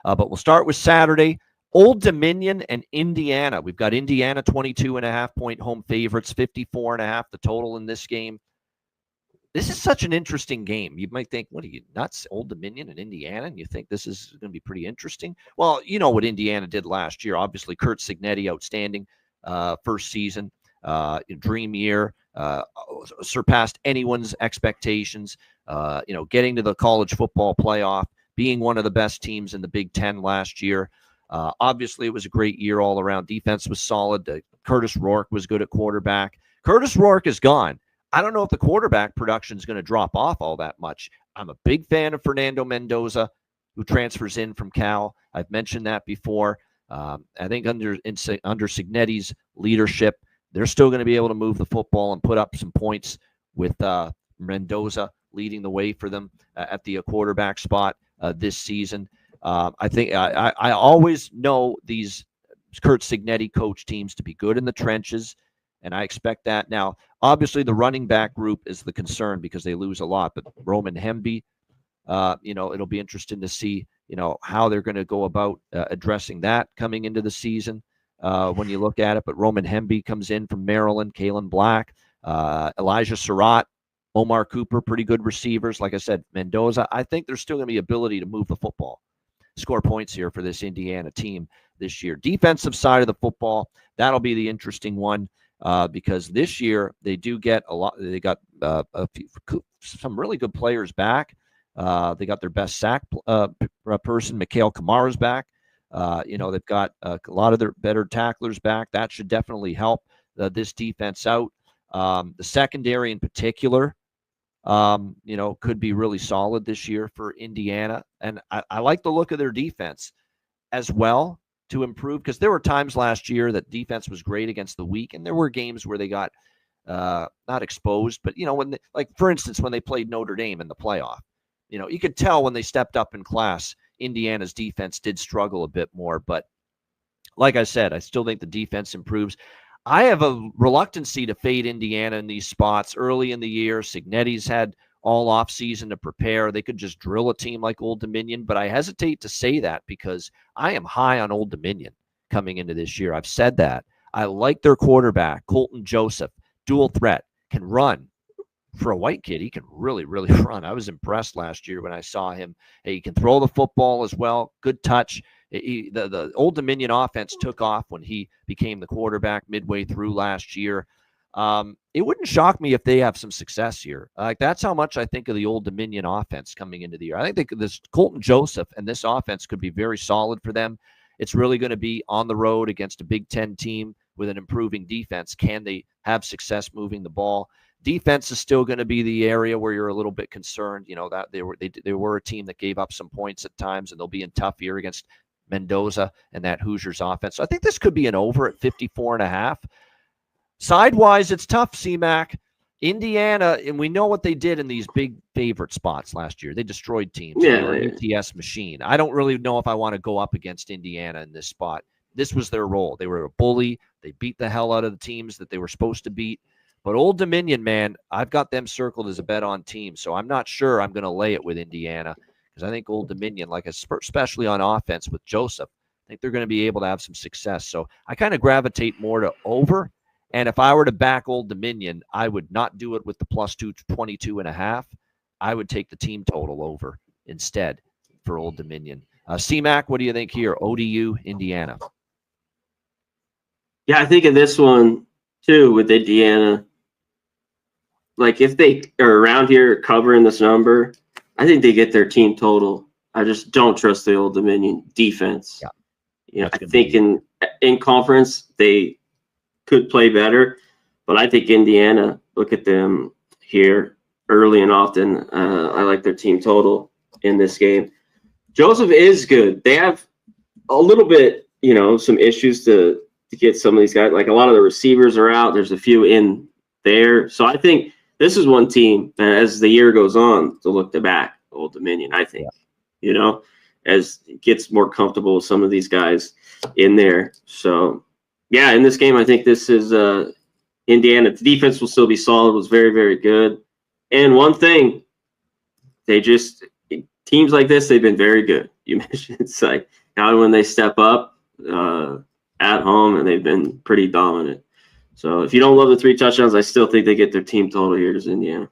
But we'll start with Saturday. Old Dominion and Indiana. We've got Indiana 22.5-point home favorites, 54.5 the total in this game. This is such an interesting game. You might think, what are you, nuts? Old Dominion and Indiana? And you think this is going to be pretty interesting? Well, you know what Indiana did last year. Obviously, Curt Cignetti, outstanding first season, dream year, surpassed anyone's expectations, getting to the college football playoff, being one of the best teams in the Big Ten last year. Obviously, it was a great year all around. Defense was solid. Curtis Rourke was good at quarterback. Curtis Rourke is gone. I don't know if the quarterback production is going to drop off all that much. I'm a big fan of Fernando Mendoza, who transfers in from Cal. I've mentioned that before. I think under Cignetti's leadership, they're still going to be able to move the football and put up some points with Mendoza leading the way for them at the quarterback spot this season. I think I always know these Curt Cignetti coach teams to be good in the trenches, and I expect that. Now, obviously, the running back group is the concern because they lose a lot, but Roman Hemby, it'll be interesting to see, how they're going to go about addressing that coming into the season when you look at it. But Roman Hemby comes in from Maryland, Kalen Black, Elijah Surratt, Omar Cooper, pretty good receivers. Like I said, Mendoza, I think there's still going to be ability to move the football, score points here for this Indiana team this year. Defensive side of the football, that'll be the interesting one because this year they do get a lot. They got some really good players back. They got their best sack person, Mikhail Kamara's back. They've got a lot of their better tacklers back. That should definitely help this defense out. The secondary in particular, could be really solid this year for Indiana. And I like the look of their defense as well to improve, because there were times last year that defense was great against the weak, and there were games where they got not exposed, but, for instance, when they played Notre Dame in the playoff, you could tell when they stepped up in class, Indiana's defense did struggle a bit more. But like I said, I still think the defense improves. I have a reluctancy to fade Indiana in these spots early in the year. Cignetti's had all offseason to prepare. They could just drill a team like Old Dominion, but I hesitate to say that because I am high on Old Dominion coming into this year. I've said that. I like their quarterback, Colton Joseph, dual threat, can run. For a white kid, he can really, really run. I was impressed last year when I saw him. He can throw the football as well. Good touch. The Old Dominion offense took off when he became the quarterback midway through last year. It wouldn't shock me if they have some success here. That's how much I think of the Old Dominion offense coming into the year. I think this Colton Joseph and this offense could be very solid for them. It's really going to be on the road against a Big Ten team with an improving defense. Can they have success moving the ball? Defense is still going to be the area where you're a little bit concerned. That they were a team that gave up some points at times, and they'll be in tough here against Mendoza and that Hoosiers offense. So I think this could be an over at 54.5. Sidewise, it's tough, C-Mac. Indiana, and we know what they did in these big favorite spots last year. They destroyed teams. Yeah, they were an ATS machine. I don't really know if I want to go up against Indiana in this spot. This was their role. They were a bully. They beat the hell out of the teams that they were supposed to beat. But Old Dominion, man, I've got them circled as a bet on team, so I'm not sure I'm going to lay it with Indiana because I think Old Dominion, especially on offense with Joseph, I think they're going to be able to have some success. So I kind of gravitate more to over, and if I were to back Old Dominion, I would not do it with the plus 22.5. I would take the team total over instead for Old Dominion. C-Mac, what do you think here? ODU, Indiana. Yeah, I think in this one, too, with Indiana, if they are around here covering this number, I think they get their team total. I just don't trust the Old Dominion defense. Yeah. I think in conference they could play better, but I think Indiana, look at them here early and often. I like their team total in this game. Joseph is good. They have a little bit, some issues to get some of these guys. Like a lot of the receivers are out. There's a few in there. So I think this is one team that as the year goes on to look to back Old Dominion, I think, as it gets more comfortable with some of these guys in there. So, yeah, in this game, I think this is Indiana. The defense will still be solid, was very, very good. And one thing, teams like this, they've been very good. you mentioned, it's like now when they step up at home, and they've been pretty dominant. So if you don't love the 3 touchdowns, I still think they get their team total here as Indiana.